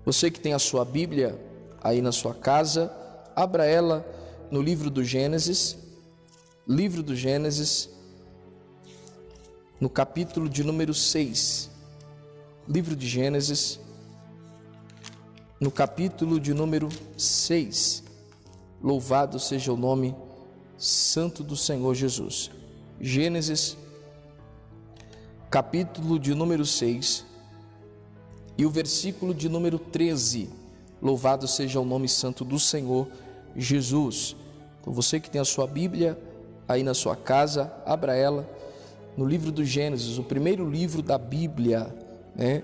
Você que tem a sua Bíblia aí na sua casa, abra ela no livro do Gênesis, no capítulo de número 6. Livro de Gênesis, no capítulo de número 6. Louvado seja o nome santo do Senhor Jesus. Gênesis, capítulo de número 6 e o versículo de número 13. Louvado seja o nome santo do Senhor Jesus. Então, você que tem a sua Bíblia aí na sua casa, abra ela no livro do Gênesis, o primeiro livro da Bíblia, né?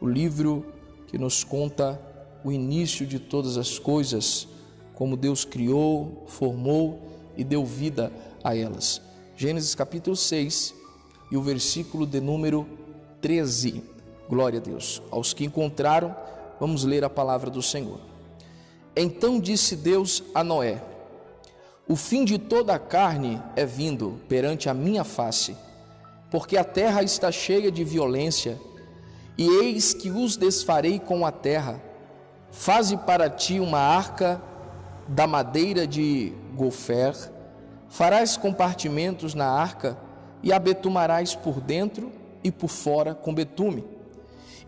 O livro que nos conta o início de todas as coisas, como Deus criou, formou e deu vida a elas. Gênesis capítulo 6 e o versículo de número 13. Glória a Deus. Aos que encontraram, vamos ler a palavra do Senhor. Então disse Deus a Noé: o fim de toda a carne é vindo perante a minha face, porque a terra está cheia de violência, e eis que os desfarei com a terra. Faze para ti uma arca da madeira de gofer, farás compartimentos na arca, e a betumarás por dentro e por fora com betume.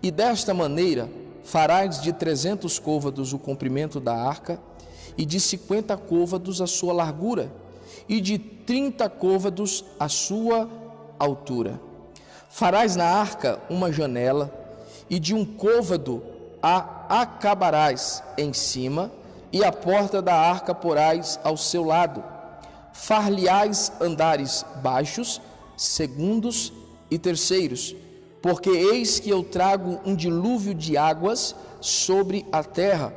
E desta maneira farás de 300 côvados o comprimento da arca, e de 50 côvados a sua largura, e de 30 côvados a sua altura. Farás na arca uma janela, e de 1 côvado a acabarás em cima, e a porta da arca porás ao seu lado. Far-lhe-ás andares baixos, segundos e terceiros, porque eis que eu trago um dilúvio de águas sobre a terra,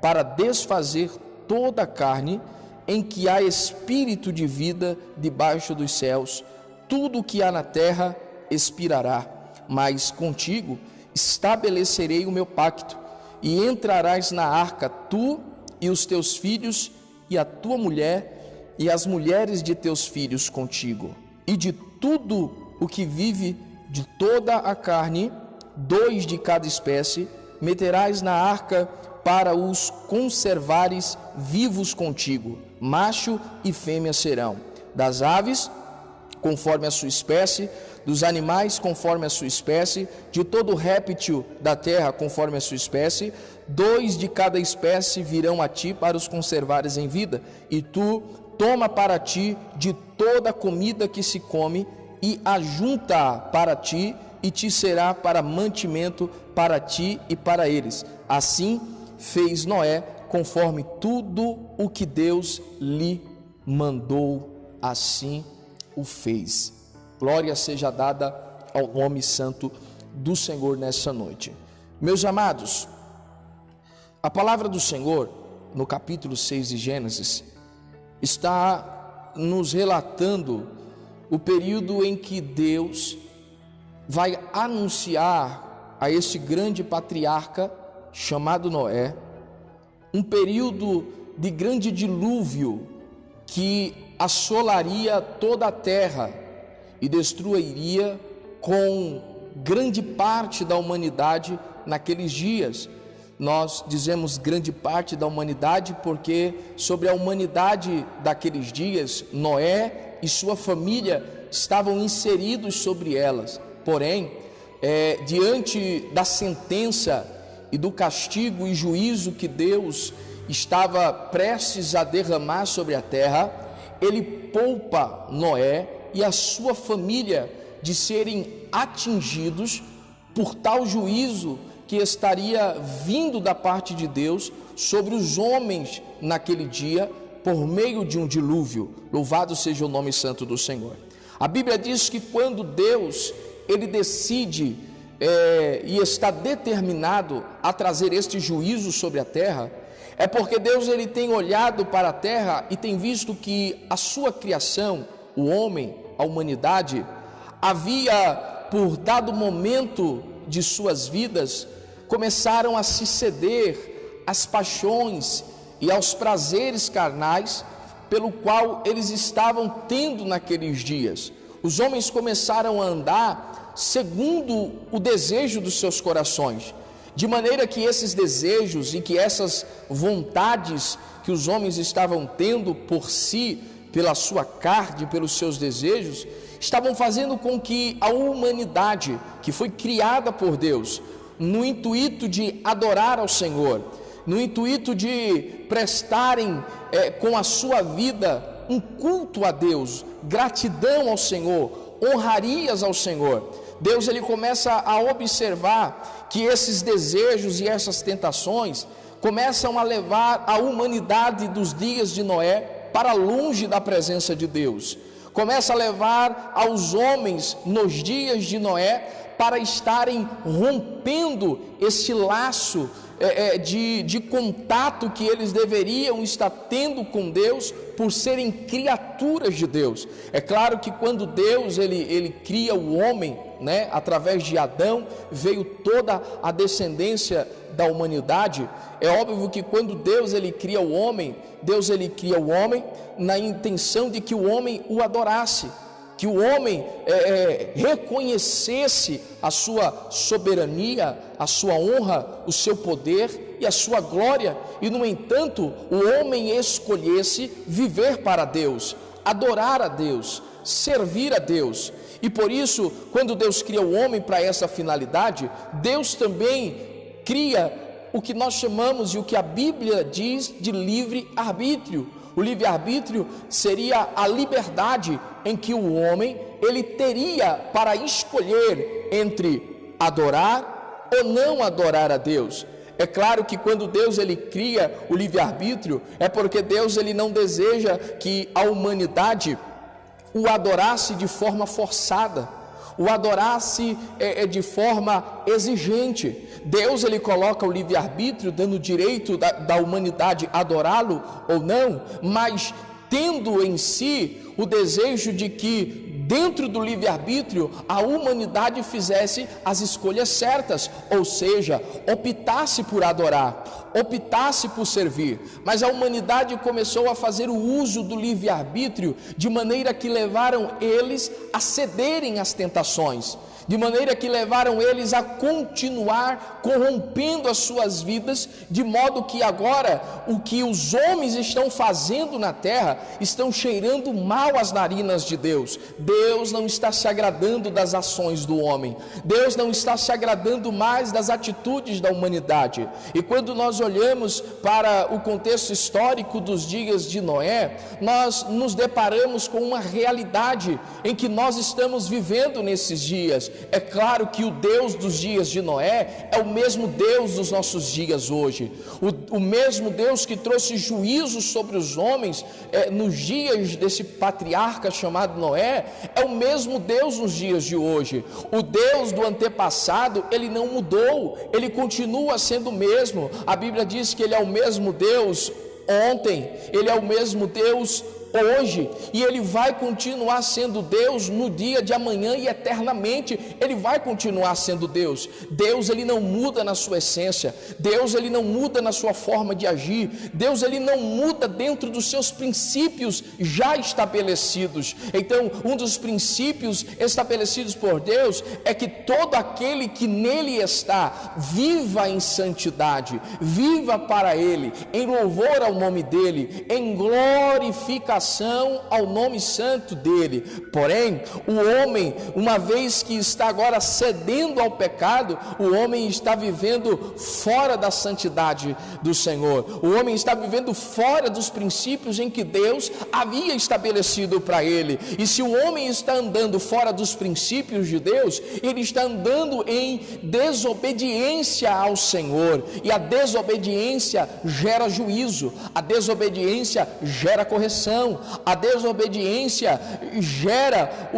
para desfazer toda a carne, em que há espírito de vida debaixo dos céus. Tudo o que há na terra expirará, mas contigo estabelecerei o meu pacto, e entrarás na arca, tu e os teus filhos, e a tua mulher, e as mulheres de teus filhos contigo. E de tudo o que vive de toda a carne, 2 de cada espécie, meterás na arca para os conservares vivos contigo. Macho e fêmea serão. Das aves, conforme a sua espécie, dos animais, conforme a sua espécie, de todo réptil da terra, conforme a sua espécie, 2 de cada espécie virão a ti para os conservares em vida. E tu toma para ti de toda a comida que se come, e ajunta para ti, e te será para mantimento para ti e para eles. Assim fez Noé, conforme tudo o que Deus lhe mandou, assim o fez. Glória seja dada ao nome santo do Senhor nessa noite. Meus amados, a palavra do Senhor, no capítulo 6 de Gênesis, está nos relatando o período em que Deus vai anunciar a este grande patriarca chamado Noé, um período de grande dilúvio que assolaria toda a terra e destruiria com grande parte da humanidade naqueles dias. Nós dizemos grande parte da humanidade porque sobre a humanidade daqueles dias, Noé e sua família estavam inseridos sobre elas. Porém, diante da sentença e do castigo e juízo que Deus estava prestes a derramar sobre a terra, ele poupa Noé e a sua família de serem atingidos por tal juízo que estaria vindo da parte de Deus sobre os homens naquele dia, por meio de um dilúvio. Louvado seja o nome santo do Senhor. A Bíblia diz que quando Deus ele decide e está determinado a trazer este juízo sobre a terra, é porque Deus ele tem olhado para a terra e tem visto que a sua criação, o homem, a humanidade, havia, por dado momento de suas vidas, começaram a se ceder às paixões e aos prazeres carnais pelo qual eles estavam tendo naqueles dias. Os homens começaram a andar segundo o desejo dos seus corações, de maneira que esses desejos e que essas vontades que os homens estavam tendo por si, pela sua carne, pelos seus desejos, estavam fazendo com que a humanidade, que foi criada por Deus, no intuito de adorar ao Senhor, no intuito de prestarem com a sua vida um culto a Deus, gratidão ao Senhor, honrarias ao Senhor, Deus ele começa a observar que esses desejos e essas tentações começam a levar a humanidade dos dias de Noé para longe da presença de Deus, começa a levar aos homens nos dias de Noé para estarem rompendo esse laço de contato que eles deveriam estar tendo com Deus por serem criaturas de Deus. É claro que quando Deus ele cria o homem, né, através de Adão, veio toda a descendência da humanidade. É óbvio que quando Deus ele cria o homem, Deus ele cria o homem na intenção de que o homem o adorasse, que o homem reconhecesse a sua soberania, a sua honra, o seu poder e a sua glória, e no entanto o homem escolhesse viver para Deus, adorar a Deus, servir a Deus. E por isso, quando Deus cria o homem para essa finalidade, Deus também cria o que nós chamamos e o que a Bíblia diz de livre-arbítrio. O livre-arbítrio seria a liberdade em que o homem ele teria para escolher entre adorar ou não adorar a Deus. É claro que quando Deus ele cria o livre-arbítrio, é porque Deus ele não deseja que a humanidade o adorasse de forma forçada, o adorasse de forma exigente. Deus ele coloca o livre-arbítrio, dando o direito da humanidade adorá-lo ou não, mas tendo em si o desejo de que dentro do livre-arbítrio a humanidade fizesse as escolhas certas, ou seja, optasse por adorar, optasse por servir. Mas a humanidade começou a fazer o uso do livre-arbítrio de maneira que levaram eles a cederem às tentações, de maneira que levaram eles a continuar corrompendo as suas vidas, de modo que agora o que os homens estão fazendo na terra estão cheirando mal às narinas de Deus. Deus não está se agradando das ações do homem, Deus não está se agradando mais das atitudes da humanidade. E quando nós olhamos para o contexto histórico dos dias de Noé, nós nos deparamos com uma realidade em que nós estamos vivendo nesses dias. É claro que o Deus dos dias de Noé é o mesmo Deus dos nossos dias hoje, o mesmo Deus que trouxe juízo sobre os homens nos dias desse patriarca chamado Noé, é o mesmo Deus nos dias de hoje. O Deus do antepassado, ele não mudou, ele continua sendo o mesmo. A Bíblia diz que ele é o mesmo Deus ontem, ele é o mesmo Deus hoje, e ele vai continuar sendo Deus no dia de amanhã e eternamente. Ele vai continuar sendo Deus. Deus ele não muda na sua essência, Deus ele não muda na sua forma de agir, Deus ele não muda dentro dos seus princípios já estabelecidos. Então, um dos princípios estabelecidos por Deus é que todo aquele que nele está, viva em santidade, viva para ele, em louvor ao nome dele, em glorificação ao nome santo dele. Porém, o homem, uma vez que está agora cedendo ao pecado, o homem está vivendo fora da santidade do Senhor. O homem está vivendo fora dos princípios em que Deus havia estabelecido para ele. E se o homem está andando fora dos princípios de Deus, ele está andando em desobediência ao Senhor. E a desobediência gera juízo, a desobediência gera correção, a desobediência gera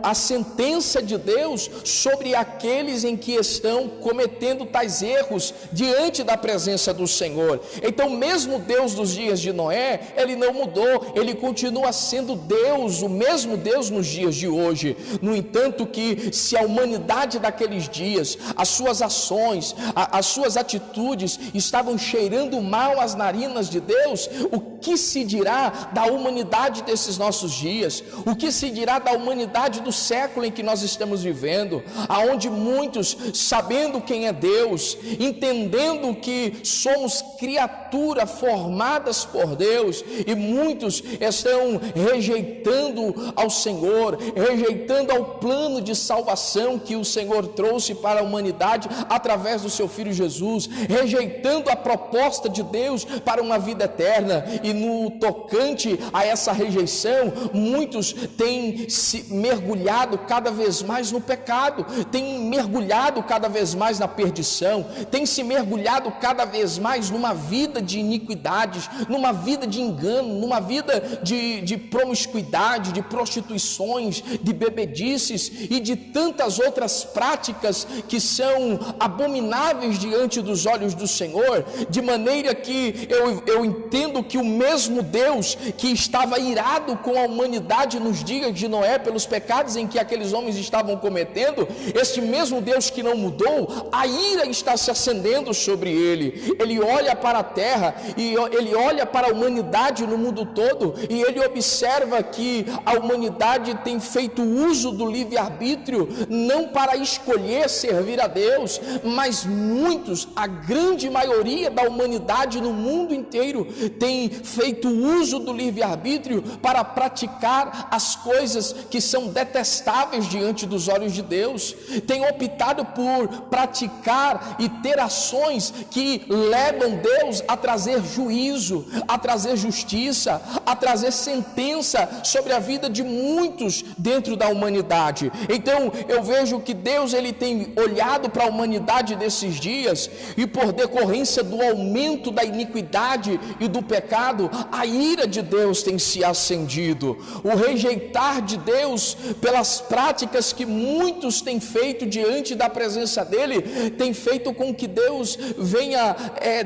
a sentença de Deus sobre aqueles em que estão cometendo tais erros diante da presença do Senhor. Então, mesmo Deus dos dias de Noé, ele não mudou, ele continua sendo Deus, o mesmo Deus nos dias de hoje. No entanto, que se a humanidade daqueles dias, as suas ações, as suas atitudes estavam cheirando mal às narinas de Deus, o que se dirá da humanidade humanidade desses nossos dias? O que se dirá da humanidade do século em que nós estamos vivendo, aonde muitos, sabendo quem é Deus, entendendo que somos criaturas formadas por Deus, e muitos estão rejeitando ao Senhor, rejeitando ao plano de salvação que o Senhor trouxe para a humanidade através do seu Filho Jesus, rejeitando a proposta de Deus para uma vida eterna. E no tocante a essa rejeição, muitos têm se mergulhado cada vez mais no pecado, têm mergulhado cada vez mais na perdição, têm se mergulhado cada vez mais numa vida de iniquidades, numa vida de engano, numa vida de promiscuidade, de prostituições, de bebedices e de tantas outras práticas que são abomináveis diante dos olhos do Senhor, de maneira que eu entendo que o mesmo Deus que estava irado com a humanidade nos dias de Noé pelos pecados em que aqueles homens estavam cometendo, este mesmo Deus que não mudou, a ira está se acendendo sobre ele. Ele olha para a terra e ele olha para a humanidade no mundo todo, e ele observa que a humanidade tem feito uso do livre-arbítrio, não para escolher servir a Deus, mas muitos, a grande maioria da humanidade no mundo inteiro tem feito uso do livre-arbítrio para praticar as coisas que são detestáveis diante dos olhos de Deus, tem optado por praticar e ter ações que levam Deus a trazer juízo, a trazer justiça, a trazer sentença sobre a vida de muitos dentro da humanidade. Então eu vejo que Deus ele tem olhado para a humanidade desses dias, e por decorrência do aumento da iniquidade e do pecado, a ira de Deus tem se acendido. O rejeitar de Deus pelas práticas que muitos têm feito diante da presença dele, tem feito com que Deus venha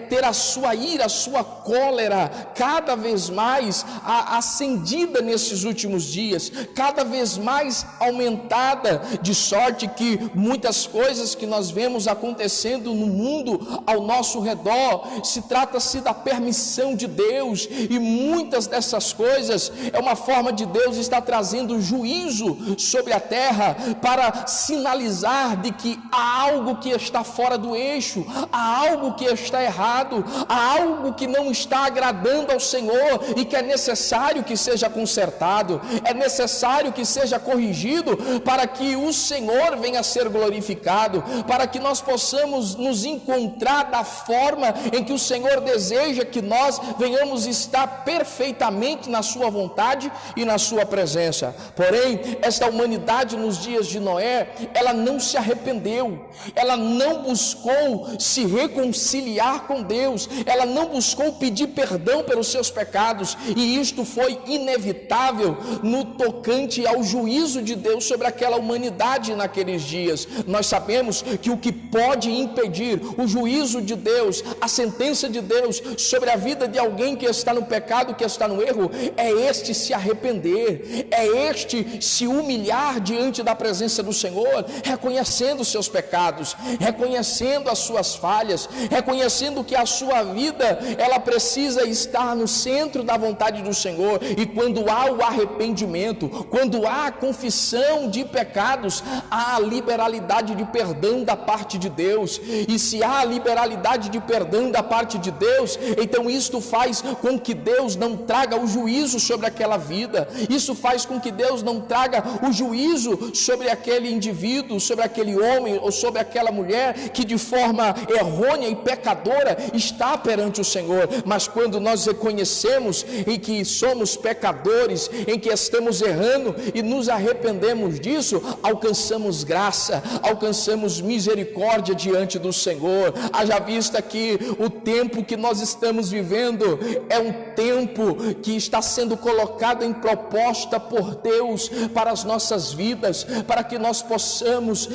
ter a sua ira, a sua cólera cada vez mais acendida nesses últimos dias, cada vez mais aumentada, de sorte que muitas coisas que nós vemos acontecendo no mundo ao nosso redor, trata-se da permissão de Deus, e muitas dessas coisas é uma forma de Deus estar trazendo juízo sobre a terra, para sinalizar de que há algo que está fora do eixo, há algo que está errado, há algo que não está agradando ao Senhor, e que é necessário que seja consertado, é necessário que seja corrigido, para que o Senhor venha a ser glorificado, para que nós possamos nos encontrar da forma em que o Senhor deseja que nós venhamos estar perfeitamente na sua vontade e na sua presença. Porém, esta humanidade nos dias de Noé, ela não se arrependeu, ela não buscou se reconciliar com Deus, ela não buscou pedir perdão pelos seus pecados, e isto foi inevitável no tocante ao juízo de Deus sobre aquela humanidade naqueles dias. Nós sabemos que o que pode impedir o juízo de Deus, a sentença de Deus sobre a vida de alguém que está no pecado, que está no erro, é este se arrepender, é este se humilhar diante da presença do Senhor, reconhecendo os seus pecados, reconhecendo as suas falhas, reconhecendo que a sua vida, ela precisa estar no centro da vontade do Senhor. E quando há o arrependimento, quando há a confissão de pecados, há a liberalidade de perdão da parte de Deus. E se há a liberalidade de perdão da parte de Deus, então isto faz com que Deus não traga o juízo sobre aquela vida, isso faz com que Deus não traga o juízo sobre aquele indivíduo, sobre aquele homem ou sobre aquela mulher que de forma errônea e pecadora está perante o Senhor. Mas quando nós reconhecemos em que somos pecadores, em que estamos errando e nos arrependemos disso, alcançamos graça, alcançamos misericórdia diante do Senhor. Haja vista que o tempo que nós estamos vivendo é um tempo que está sendo colocado em proposta por Deus para as nossas vidas, para que nós possamos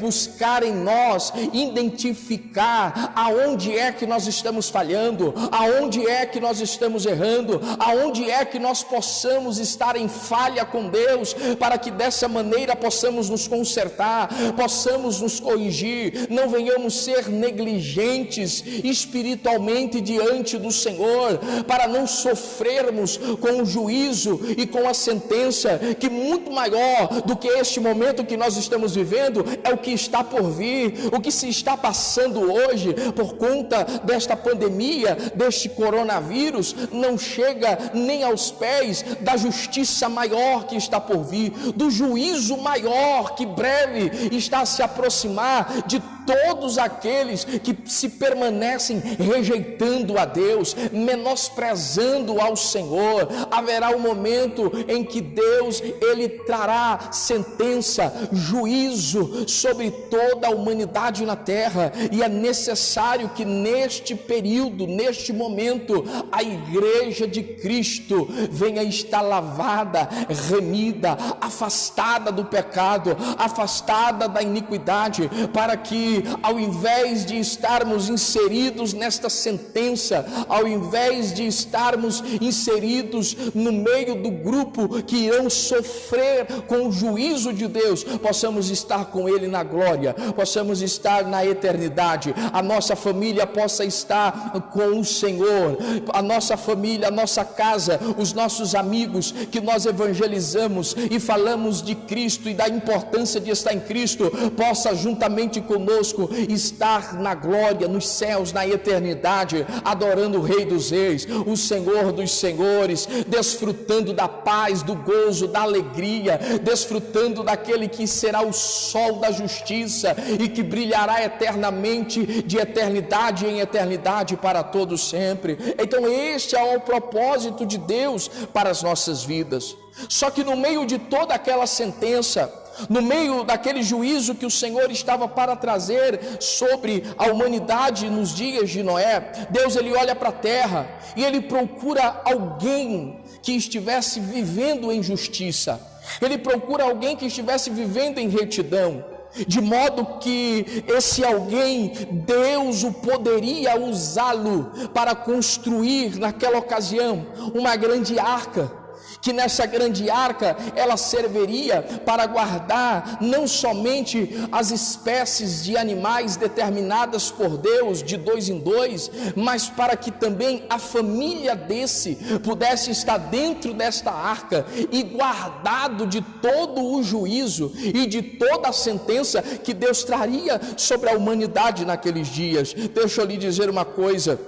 buscar em nós, identificar aonde é que nós estamos falhando, aonde é que nós estamos errando, aonde é que nós possamos estar em falha com Deus, para que dessa maneira possamos nos consertar, possamos nos corrigir, não venhamos ser negligentes espiritualmente diante do Senhor, para não sofrermos Deus com o juízo e com a sentença, que muito maior do que este momento que nós estamos vivendo é o que está por vir, o que se está passando hoje por conta desta pandemia, deste coronavírus, não chega nem aos pés da justiça maior que está por vir, do juízo maior que breve está a se aproximar de todos aqueles que se permanecem rejeitando a Deus, menosprezando ao Senhor. Haverá um momento em que Deus, Ele trará sentença, juízo sobre toda a humanidade na terra, e é necessário que neste período, neste momento, a igreja de Cristo venha estar lavada, remida, afastada do pecado, afastada da iniquidade, para que ao invés de estarmos inseridos nesta sentença, ao invés de estarmos inseridos no meio do grupo que irão sofrer com o juízo de Deus, possamos estar com Ele na glória, possamos estar na eternidade, a nossa família possa estar com o Senhor, a nossa família, a nossa casa, os nossos amigos que nós evangelizamos e falamos de Cristo e da importância de estar em Cristo, possa juntamente conosco estar na glória, nos céus, na eternidade, adorando o Rei dos Reis, o Senhor dos Senhores, desfrutando da paz, do gozo, da alegria, desfrutando daquele que será o sol da justiça e que brilhará eternamente, de eternidade em eternidade, para todos sempre. Então este é o propósito de Deus para as nossas vidas. Só que no meio de toda aquela sentença, no meio daquele juízo que o Senhor estava para trazer sobre a humanidade nos dias de Noé, Deus, Ele olha para a terra e Ele procura alguém que estivesse vivendo em justiça, Ele procura alguém que estivesse vivendo em retidão, de modo que esse alguém, Deus o poderia usá-lo para construir naquela ocasião uma grande arca, que nessa grande arca ela serviria para guardar não somente as espécies de animais determinadas por Deus de 2 em 2, mas para que também a família desse pudesse estar dentro desta arca e guardado de todo o juízo e de toda a sentença que Deus traria sobre a humanidade naqueles dias. Deixa eu lhe dizer uma coisa: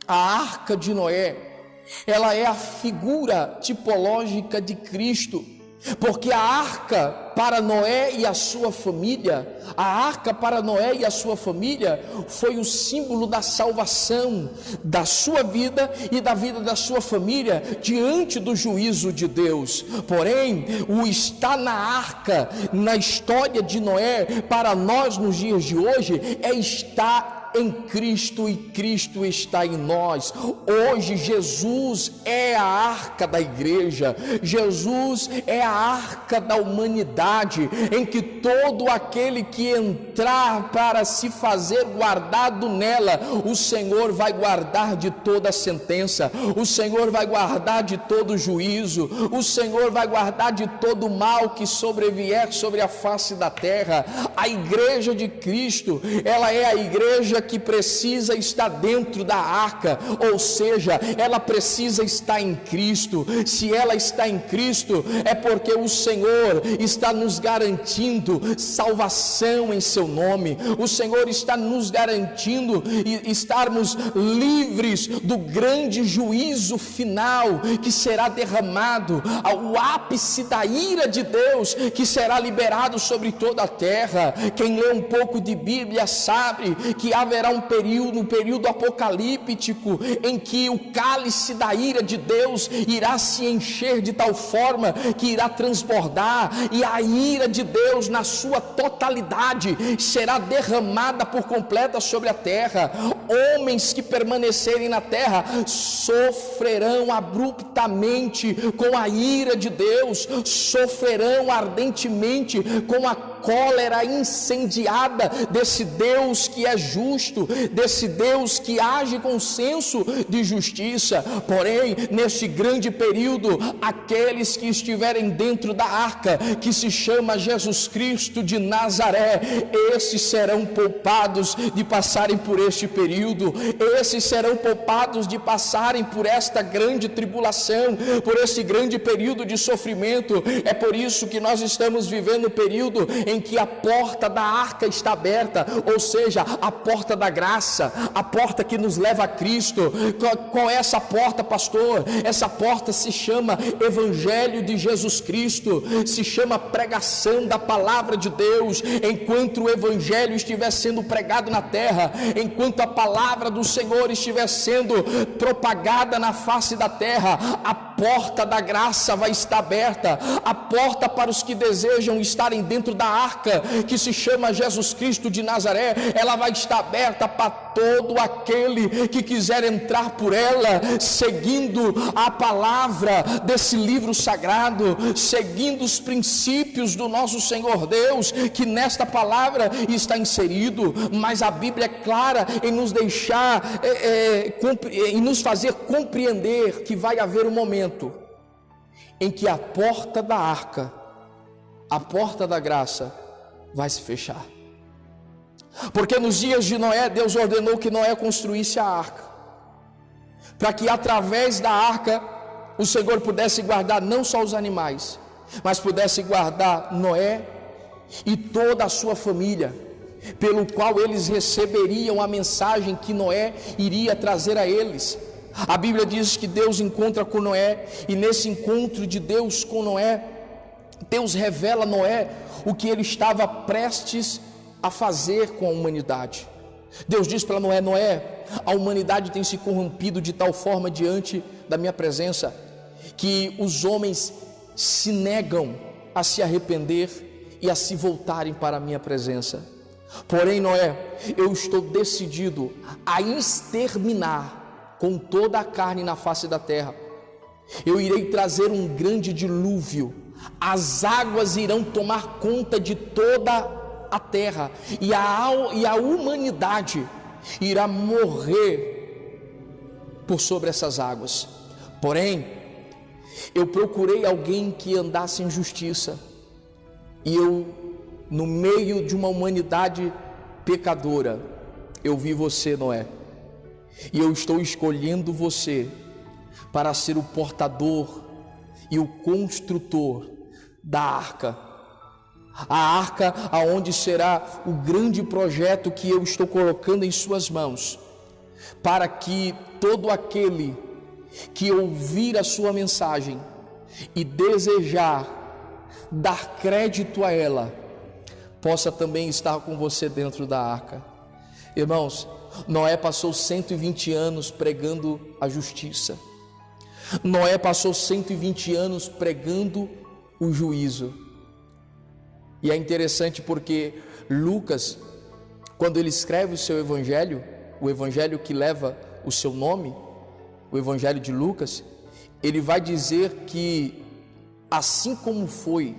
a arca de Noé, ela é a figura tipológica de Cristo, porque a arca para Noé e a sua família, a arca para Noé e a sua família foi o símbolo da salvação da sua vida e da vida da sua família diante do juízo de Deus. Porém, o estar na arca na história de Noé para nós nos dias de hoje é estar em Cristo, e Cristo está em nós. Hoje Jesus é a arca da igreja, Jesus é a arca da humanidade, em que todo aquele que entrar para se fazer guardado nela, o Senhor vai guardar de toda a sentença, o Senhor vai guardar de todo o juízo, o Senhor vai guardar de todo o mal que sobrevier sobre a face da terra. A igreja de Cristo, ela é a igreja que precisa estar dentro da arca, ou seja, ela precisa estar em Cristo. Se ela está em Cristo, é porque o Senhor está nos garantindo salvação em seu nome, o Senhor está nos garantindo estarmos livres do grande juízo final que será derramado, ao ápice da ira de Deus que será liberado sobre toda a terra. Quem lê um pouco de Bíblia sabe que haverá um período apocalíptico em que o cálice da ira de Deus irá se encher de tal forma que irá transbordar, e a ira de Deus na sua totalidade será derramada por completa sobre a terra. Homens que permanecerem na terra sofrerão abruptamente com a ira de Deus, sofrerão ardentemente com a cólera incendiada desse Deus que é justo, desse Deus que age com senso de justiça. Porém, neste grande período, aqueles que estiverem dentro da arca, que se chama Jesus Cristo de Nazaré, esses serão poupados de passarem por este período, esses serão poupados de passarem por esta grande tribulação, por esse grande período de sofrimento. É por isso que nós estamos vivendo um período em que a porta da arca está aberta, ou seja, a porta da graça, a porta que nos leva a Cristo. Qual é essa porta, pastor? Essa porta se chama Evangelho de Jesus Cristo, se chama pregação da palavra de Deus. Enquanto o Evangelho estiver sendo pregado na terra, enquanto a palavra do Senhor estiver sendo propagada na face da terra, a porta da graça vai estar aberta, a porta para os que desejam estarem dentro da arca, que se chama Jesus Cristo de Nazaré, ela vai estar aberta para todo aquele que quiser entrar por ela, seguindo a palavra desse livro sagrado, seguindo os princípios do nosso Senhor Deus, que nesta palavra está inserido. Mas a Bíblia é clara em nos deixar, em nos fazer compreender que vai haver um momento em que a porta da arca, a porta da graça, vai se fechar. Porque nos dias de Noé, Deus ordenou que Noé construísse a arca, para que através da arca o Senhor pudesse guardar não só os animais, mas pudesse guardar Noé e toda a sua família, pelo qual eles receberiam a mensagem que Noé iria trazer a eles. A Bíblia diz que Deus encontra com Noé, e nesse encontro de Deus com Noé, Deus revela a Noé o que ele estava prestes a fazer com a humanidade. Deus diz para Noé: Noé, a humanidade tem se corrompido de tal forma diante da minha presença, que os homens se negam a se arrepender e a se voltarem para a minha presença. Porém, Noé, eu estou decidido a exterminar com toda a carne na face da terra. Eu irei trazer um grande dilúvio, as águas irão tomar conta de toda a terra, e a humanidade irá morrer por sobre essas águas. Porém, eu procurei alguém que andasse em justiça, e eu, no meio de uma humanidade pecadora, eu vi você, Noé, e eu estou escolhendo você para ser o portador e o construtor da arca. A arca aonde será o grande projeto que eu estou colocando em suas mãos, para que todo aquele que ouvir a sua mensagem e desejar dar crédito a ela, possa também estar com você dentro da arca. Irmãos, Noé passou 120 anos pregando a justiça. Noé passou 120 anos pregando o juízo. E é interessante porque Lucas, quando ele escreve o seu evangelho, o evangelho que leva o seu nome, o evangelho de Lucas, ele vai dizer que assim como foi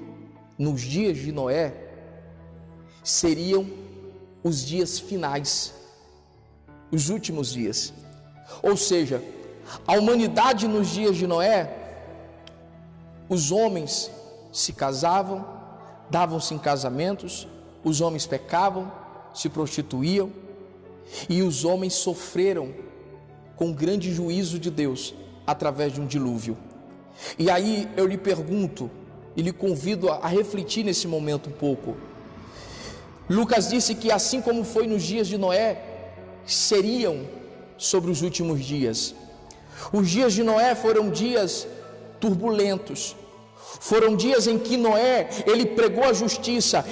nos dias de Noé, seriam os dias finais, os últimos dias. Ou seja, a humanidade nos dias de Noé, os homens se casavam, davam-se em casamentos, os homens pecavam, se prostituíam, e os homens sofreram com grande juízo de Deus através de um dilúvio. E aí eu lhe pergunto e lhe convido a refletir nesse momento um pouco. Lucas disse que assim como foi nos dias de Noé, seriam sobre os últimos dias. Os dias de Noé foram dias turbulentos, foram dias em que Noé, ele pregou a justiça,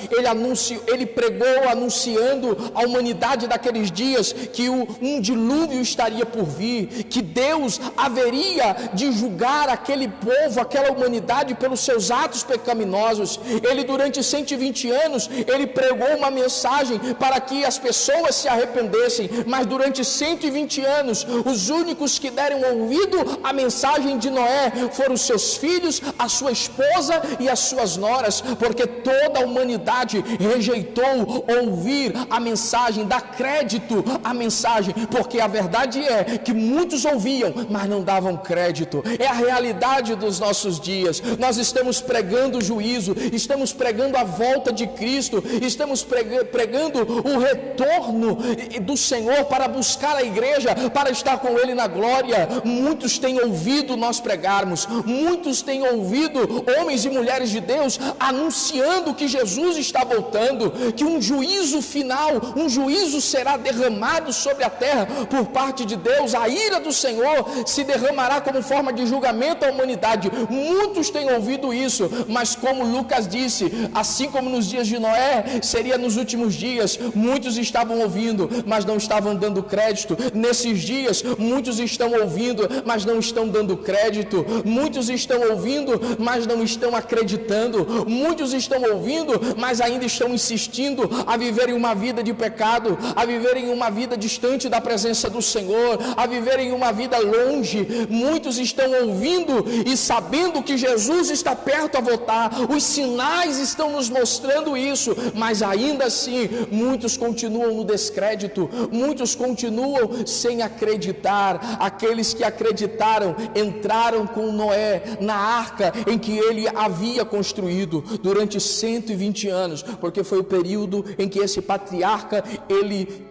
ele pregou anunciando à humanidade daqueles dias que um dilúvio estaria por vir, que Deus haveria de julgar aquele povo, aquela humanidade pelos seus atos pecaminosos. Ele durante 120 anos, ele pregou uma mensagem para que as pessoas se arrependessem, mas durante 120 anos, os únicos que deram ouvido à mensagem de Noé foram os seus filhos, a sua esposa esposa e as suas noras, porque toda a humanidade rejeitou ouvir a mensagem, dar crédito à mensagem, porque a verdade é que muitos ouviam, mas não davam crédito. É a realidade dos nossos dias. Nós estamos pregando o juízo, estamos pregando a volta de Cristo, estamos pregando o retorno do Senhor para buscar a igreja, para estar com Ele na glória. Muitos têm ouvido nós pregarmos, muitos têm ouvido homens e mulheres de Deus anunciando que Jesus está voltando, que um juízo final, um juízo será derramado sobre a terra por parte de Deus. A ira do Senhor se derramará como forma de julgamento à humanidade. Muitos têm ouvido isso, mas como Lucas disse, assim como nos dias de Noé, seria nos últimos dias. Muitos estavam ouvindo, mas não estavam dando crédito. Nesses dias, muitos estão ouvindo, mas não estão dando crédito. Muitos estão ouvindo, mas não estão acreditando. Muitos estão ouvindo, mas ainda estão insistindo a viverem uma vida de pecado, a viverem uma vida distante da presença do Senhor, a viverem uma vida longe. Muitos estão ouvindo e sabendo que Jesus está perto a voltar. Os sinais estão nos mostrando isso, mas ainda assim muitos continuam no descrédito, muitos continuam sem acreditar. Aqueles que acreditaram entraram com Noé na arca em que ele havia construído durante 120 anos, porque foi o período em que esse patriarca ele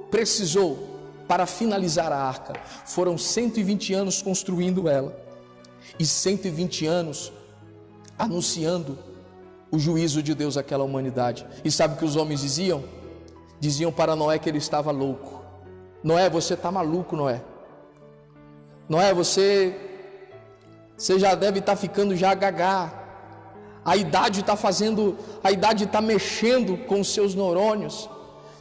precisou para finalizar a arca. Foram 120 anos construindo ela e 120 anos anunciando o juízo de Deus àquela humanidade. E sabe o que os homens diziam? Diziam para Noé que ele estava louco. Noé, você está maluco, Noé. Noé, você já deve estar ficando já gagá. A idade está mexendo com os seus neurônios.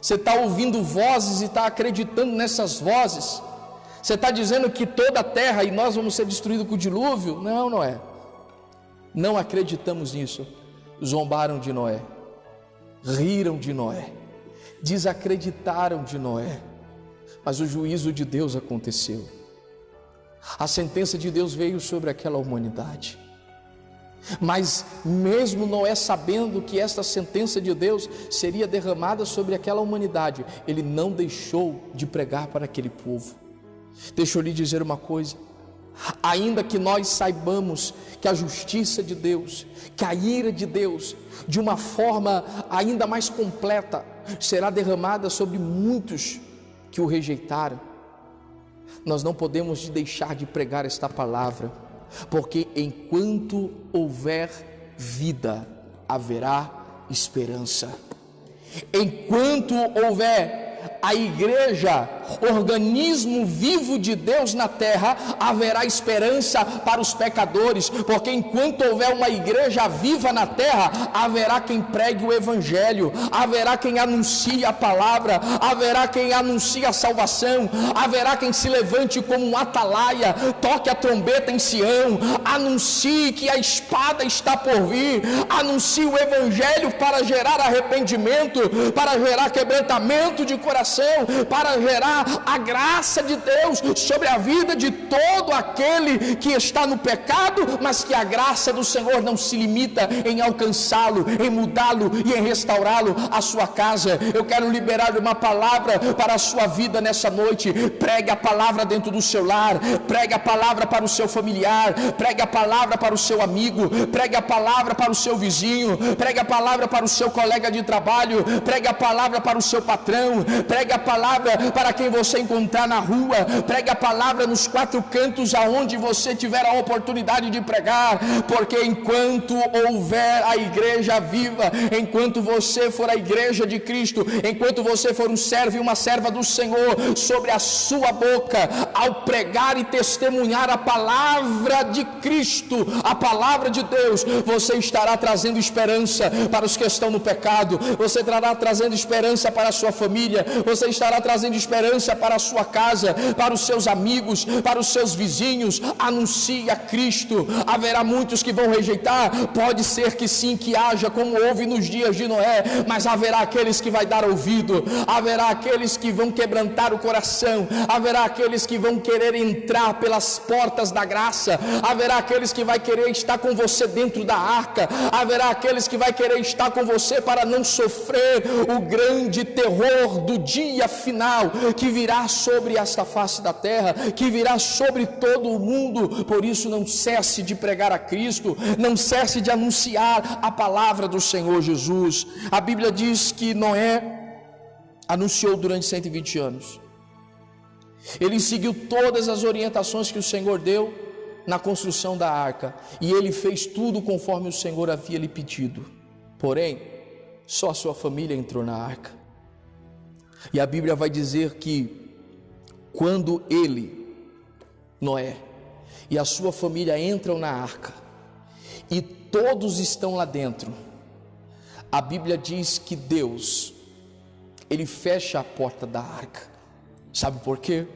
Você está ouvindo vozes e está acreditando nessas vozes. Você está dizendo que toda a terra e nós vamos ser destruídos com o dilúvio? Não, Noé. Não acreditamos nisso. Zombaram de Noé, riram de Noé, desacreditaram de Noé. Mas o juízo de Deus aconteceu. A sentença de Deus veio sobre aquela humanidade. Mas mesmo Noé sabendo que esta sentença de Deus seria derramada sobre aquela humanidade, ele não deixou de pregar para aquele povo. Deixa eu lhe dizer uma coisa: ainda que nós saibamos que a justiça de Deus, que a ira de Deus, de uma forma ainda mais completa, será derramada sobre muitos que o rejeitaram, nós não podemos deixar de pregar esta palavra, porque enquanto houver vida, haverá esperança. Enquanto houver a igreja, organismo vivo de Deus na terra, haverá esperança para os pecadores, porque enquanto houver uma igreja viva na terra, haverá quem pregue o evangelho, haverá quem anuncie a palavra, haverá quem anuncie a salvação, haverá quem se levante como um atalaia, toque a trombeta em Sião, anuncie que a espada está por vir, anuncie o evangelho para gerar arrependimento, para gerar quebrantamento de coração, para gerar a graça de Deus sobre a vida de todo aquele que está no pecado, mas que a graça do Senhor não se limita em alcançá-lo, em mudá-lo e em restaurá-lo à sua casa. Eu quero liberar uma palavra para a sua vida nessa noite. Pregue a palavra dentro do seu lar, pregue a palavra para o seu familiar, pregue a palavra para o seu amigo, pregue a palavra para o seu vizinho, pregue a palavra para o seu colega de trabalho, pregue a palavra para o seu patrão, pregue a palavra para quem você encontrar na rua, pregue a palavra nos quatro cantos aonde você tiver a oportunidade de pregar, porque enquanto houver a igreja viva, enquanto você for a igreja de Cristo, enquanto você for um servo e uma serva do Senhor, sobre a sua boca, ao pregar e testemunhar a palavra de Cristo, a palavra de Deus, você estará trazendo esperança para os que estão no pecado, você estará trazendo esperança para a sua família, você estará trazendo esperança esperança para a sua casa, para os seus amigos, para os seus vizinhos. Anuncie a Cristo. Haverá muitos que vão rejeitar, pode ser que sim, que haja, como houve nos dias de Noé, mas haverá aqueles que vai dar ouvido, haverá aqueles que vão quebrantar o coração, haverá aqueles que vão querer entrar pelas portas da graça, haverá aqueles que vai querer estar com você dentro da arca, haverá aqueles que vai querer estar com você para não sofrer o grande terror do dia final que virá sobre esta face da terra, que virá sobre todo o mundo. Por isso, não cesse de pregar a Cristo, não cesse de anunciar a palavra do Senhor Jesus. A Bíblia diz que Noé anunciou durante 120 anos. Ele seguiu todas as orientações que o Senhor deu na construção da arca, e ele fez tudo conforme o Senhor havia lhe pedido. Porém, só a sua família entrou na arca. E a Bíblia vai dizer que quando ele, Noé, e a sua família entram na arca, e todos estão lá dentro, a Bíblia diz que Deus, ele fecha a porta da arca. Sabe por quê?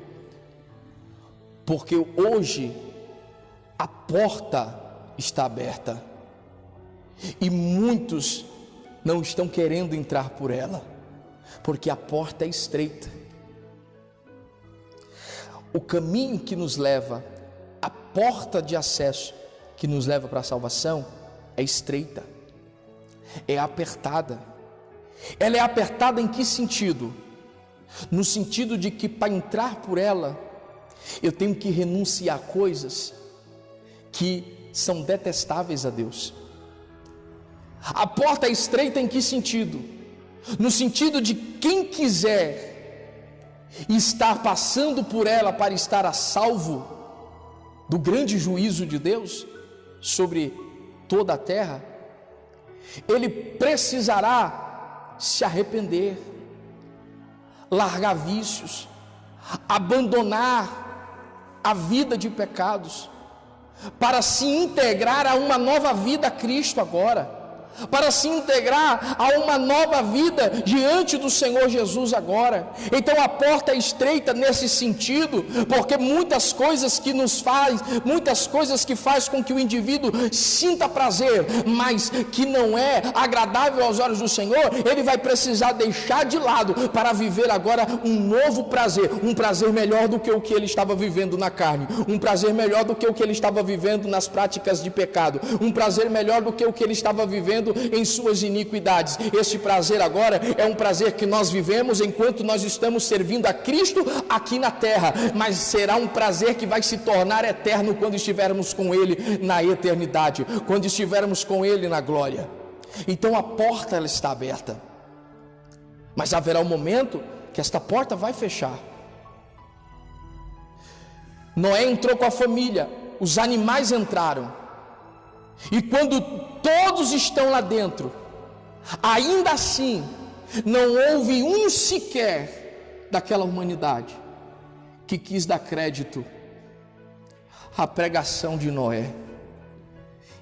Porque hoje a porta está aberta e muitos não estão querendo entrar por ela, porque a porta é estreita. O caminho que nos leva, a porta de acesso que nos leva para a salvação é estreita, é apertada. Ela é apertada em que sentido? No sentido de que para entrar por ela, eu tenho que renunciar a coisas que são detestáveis a Deus. A porta é estreita em que sentido? No sentido de quem quiser estar passando por ela para estar a salvo do grande juízo de Deus sobre toda a terra, ele precisará se arrepender, largar vícios, abandonar a vida de pecados, para se integrar a uma nova vida a Cristo agora, para se integrar a uma nova vida diante do Senhor Jesus agora. Então a porta é estreita nesse sentido, porque muitas coisas que nos faz, muitas coisas que faz com que o indivíduo sinta prazer, mas que não é agradável aos olhos do Senhor, ele vai precisar deixar de lado para viver agora um novo prazer, um prazer melhor do que o que ele estava vivendo na carne, um prazer melhor do que o que ele estava vivendo nas práticas de pecado, um prazer melhor do que o que ele estava vivendo em suas iniquidades. Este prazer agora é um prazer que nós vivemos enquanto nós estamos servindo a Cristo aqui na terra, mas será um prazer que vai se tornar eterno quando estivermos com Ele na eternidade, quando estivermos com Ele na glória. Então a porta ela está aberta, mas haverá um momento que esta porta vai fechar. Noé entrou com a família, os animais entraram, e quando todos estão lá dentro, ainda assim não houve um sequer daquela humanidade que quis dar crédito à pregação de Noé.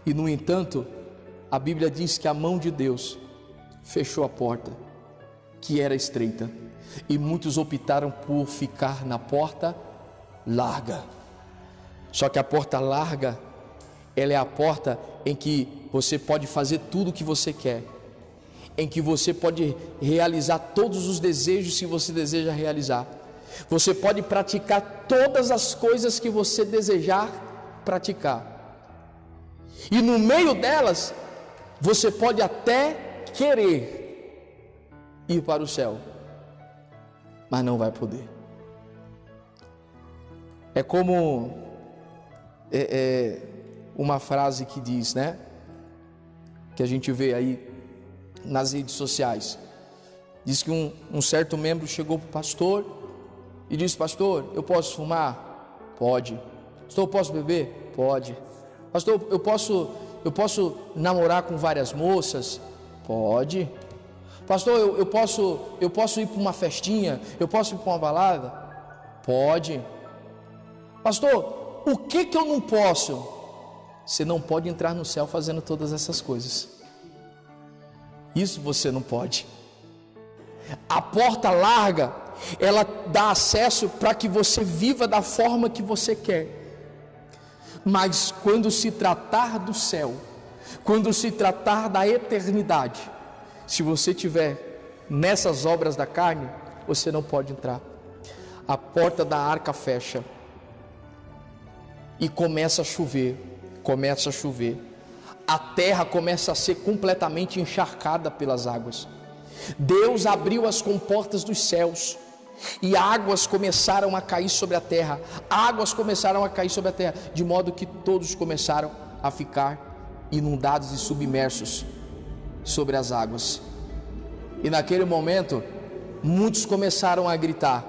E no entanto, a Bíblia diz que a mão de Deus fechou a porta, que era estreita, e muitos optaram por ficar na porta larga. Só que a porta larga, ela é a porta em que você pode fazer tudo o que você quer, em que você pode realizar todos os desejos que você deseja realizar, você pode praticar todas as coisas que você desejar praticar, e no meio delas, você pode até querer ir para o céu, mas não vai poder. É como uma frase que diz, né? Que a gente vê aí nas redes sociais. Diz que um certo membro chegou para o pastor e disse: pastor, eu posso fumar? Pode. Pastor, eu posso beber? Pode. Pastor, eu posso namorar com várias moças? Pode. Pastor, eu posso ir para uma festinha? Eu posso ir para uma balada? Pode. Pastor, o que eu não posso? Você não pode entrar no céu fazendo todas essas coisas. Isso você não pode. A porta larga ela dá acesso para que você viva da forma que você quer. Mas quando se tratar do céu, quando se tratar da eternidade, se você tiver nessas obras da carne, você não pode entrar. A porta da arca fecha e começa a chover, a terra começa a ser completamente encharcada pelas águas. Deus abriu as comportas dos céus e águas começaram a cair sobre a terra, de modo que todos começaram a ficar inundados e submersos sobre as águas. E naquele momento, muitos começaram a gritar,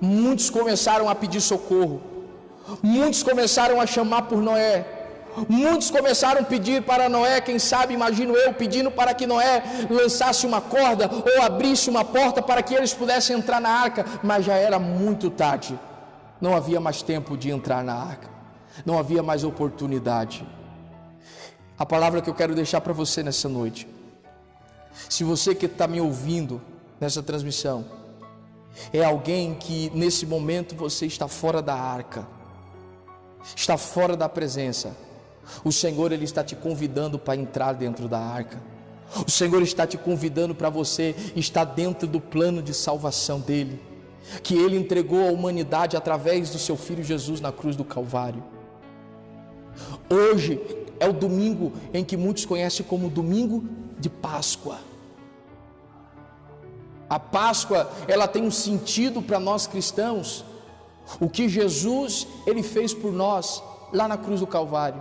muitos começaram a pedir socorro, muitos começaram a chamar por Noé, muitos começaram a pedir para Noé, quem sabe, imagino eu, pedindo para que Noé lançasse uma corda ou abrisse uma porta para que eles pudessem entrar na arca, mas já era muito tarde, não havia mais tempo de entrar na arca, não havia mais oportunidade. A palavra que eu quero deixar para você nessa noite, se você que está me ouvindo nessa transmissão, é alguém que nesse momento você está fora da arca, está fora da presença, o Senhor Ele está te convidando para entrar dentro da arca. O Senhor está te convidando para você estar dentro do plano de salvação dEle, que Ele entregou à humanidade através do seu Filho Jesus na cruz do Calvário. Hoje é o domingo em que muitos conhecem como domingo de Páscoa. A Páscoa, ela tem um sentido para nós cristãos, o que Jesus Ele fez por nós lá na cruz do Calvário.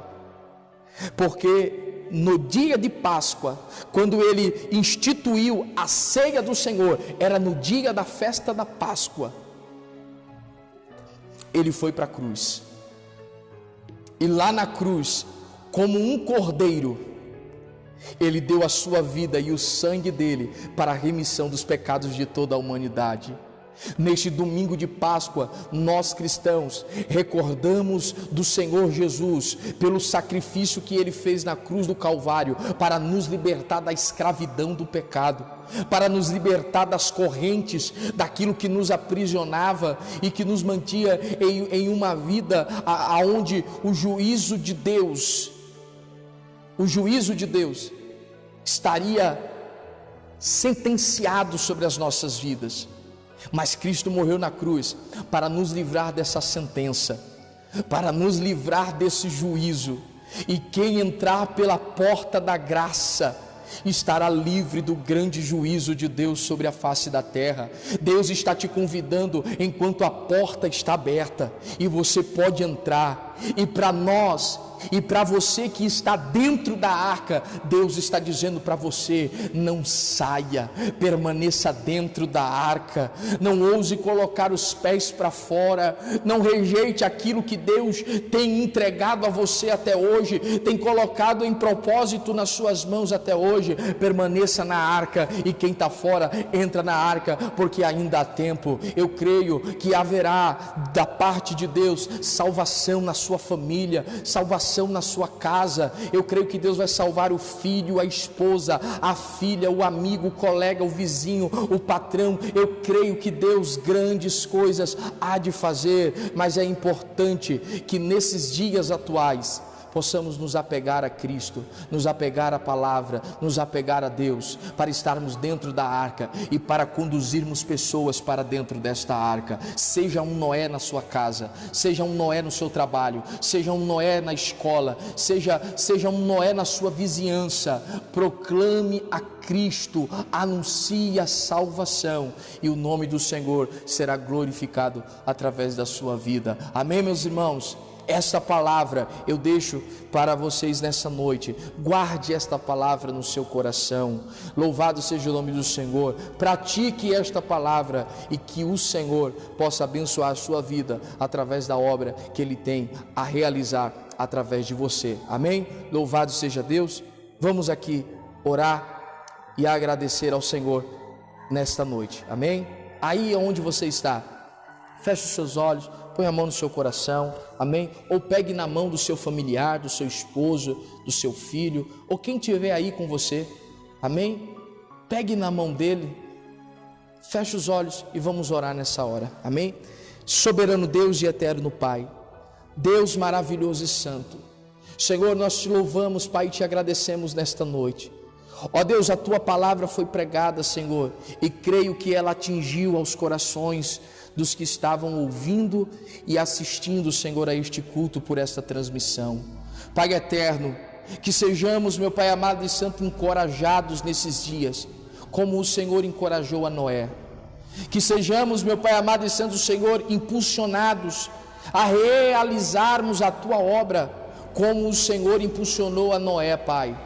Porque no dia de Páscoa, quando Ele instituiu a ceia do Senhor, era no dia da festa da Páscoa, Ele foi para a cruz, e lá na cruz, como um cordeiro, Ele deu a sua vida e o sangue dele para a remissão dos pecados de toda a humanidade. Neste domingo de Páscoa, nós cristãos recordamos do Senhor Jesus pelo sacrifício que Ele fez na cruz do Calvário para nos libertar da escravidão do pecado, para nos libertar das correntes, daquilo que nos aprisionava e que nos mantinha em uma vida onde o juízo de Deus estaria sentenciado sobre as nossas vidas. Mas Cristo morreu na cruz para nos livrar dessa sentença, para nos livrar desse juízo, e quem entrar pela porta da graça estará livre do grande juízo de Deus sobre a face da terra. Deus está te convidando enquanto a porta está aberta e você pode entrar. E para nós, e para você que está dentro da arca, Deus está dizendo para você: não saia, permaneça dentro da arca, não ouse colocar os pés para fora, não rejeite aquilo que Deus tem entregado a você até hoje, tem colocado em propósito nas suas mãos até hoje. Permaneça na arca, e quem está fora, entra na arca, porque ainda há tempo. Eu creio que haverá da parte de Deus salvação na sua família, salvação na sua casa. Eu creio que Deus vai salvar o filho, a esposa, a filha, o amigo, o colega, o vizinho, o patrão. Eu creio que Deus grandes coisas há de fazer, mas é importante que nesses dias atuais possamos nos apegar a Cristo, nos apegar à palavra, nos apegar a Deus, para estarmos dentro da arca e para conduzirmos pessoas para dentro desta arca. Seja um Noé na sua casa, seja um Noé no seu trabalho, seja um Noé na escola, seja um Noé na sua vizinhança. Proclame a Cristo, anuncie a salvação, e o nome do Senhor será glorificado através da sua vida. Amém, meus irmãos? Esta palavra eu deixo para vocês nessa noite. Guarde esta palavra no seu coração. Louvado seja o nome do Senhor. Pratique esta palavra, e que o Senhor possa abençoar a sua vida através da obra que Ele tem a realizar através de você. Amém? Louvado seja Deus. Vamos aqui orar e agradecer ao Senhor nesta noite. Amém? Aí onde você está, feche os seus olhos, põe a mão no seu coração, amém? Ou pegue na mão do seu familiar, do seu esposo, do seu filho, ou quem estiver aí com você, amém? Pegue na mão dele, Feche os olhos e vamos orar nessa hora, amém? Soberano Deus e eterno Pai, Deus maravilhoso e santo, Senhor, nós te louvamos, Pai, e te agradecemos nesta noite. Ó Deus, a tua palavra foi pregada, Senhor, e creio que ela atingiu aos corações dos que estavam ouvindo e assistindo, Senhor, a este culto por esta transmissão. Pai eterno, que sejamos, meu Pai amado e santo, encorajados nesses dias, como o Senhor encorajou a Noé. Que sejamos, meu Pai amado e santo Senhor, impulsionados a realizarmos a tua obra, como o Senhor impulsionou a Noé, Pai.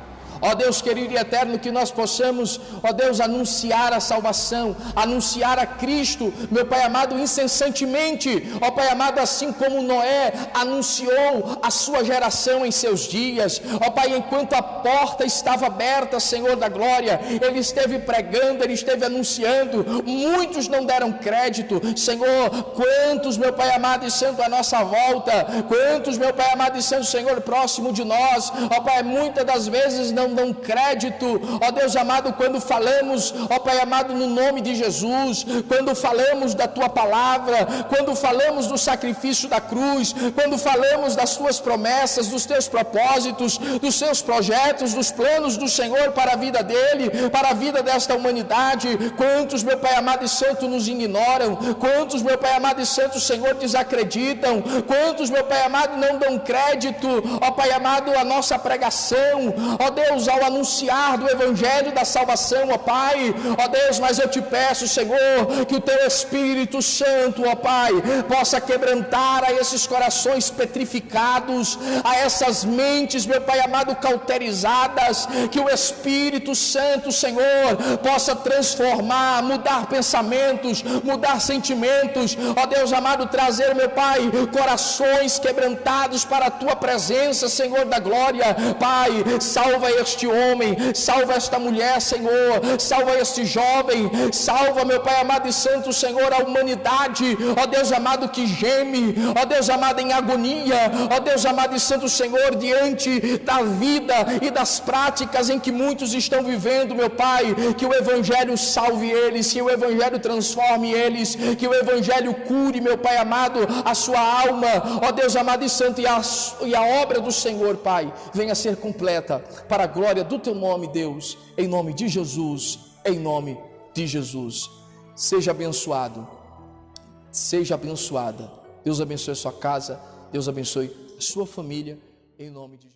Ó Deus querido e eterno, que nós possamos, ó Deus, anunciar a salvação, anunciar a Cristo, meu Pai amado, incessantemente, ó Pai amado, assim como Noé anunciou a sua geração em seus dias, ó Pai, enquanto a porta estava aberta, Senhor da glória, ele esteve pregando, ele esteve anunciando, muitos não deram crédito, Senhor, quantos, meu Pai amado e santo, à nossa volta, quantos, meu Pai amado e santo, Senhor, próximo de nós, ó Pai, muitas das vezes não dão crédito, ó Deus amado, quando falamos, ó Pai amado, no nome de Jesus, quando falamos da tua palavra, quando falamos do sacrifício da cruz, quando falamos das tuas promessas, dos teus propósitos, dos seus projetos, dos planos do Senhor para a vida dele, para a vida desta humanidade, quantos, meu Pai amado e santo, nos ignoram, quantos, meu Pai amado e santo, Senhor, desacreditam, quantos, meu Pai amado, não dão crédito, ó Pai amado, a nossa pregação, ó Deus, ao anunciar do evangelho da salvação, ó Pai, ó Deus, mas eu te peço, Senhor, que o teu Espírito Santo, ó Pai, possa quebrantar a esses corações petrificados, a essas mentes, meu Pai amado, cauterizadas, que o Espírito Santo, Senhor, possa transformar, mudar pensamentos, mudar sentimentos, ó Deus amado, trazer, meu Pai, corações quebrantados para a tua presença, Senhor da glória. Pai, salva este homem, salva esta mulher, Senhor, salva este jovem, salva, meu Pai amado e santo, Senhor, a humanidade, ó Deus amado, que geme, ó Deus amado, em agonia, ó Deus amado e santo, Senhor, diante da vida e das práticas em que muitos estão vivendo, meu Pai, que o Evangelho salve eles, que o Evangelho transforme eles, que o Evangelho cure, meu Pai amado, a sua alma, ó Deus amado e santo, e a obra do Senhor, Pai, venha a ser completa, para a glória do teu nome, Deus, em nome de Jesus, em nome de Jesus. Seja abençoado, seja abençoada. Deus abençoe a sua casa, Deus abençoe a sua família, em nome de Jesus.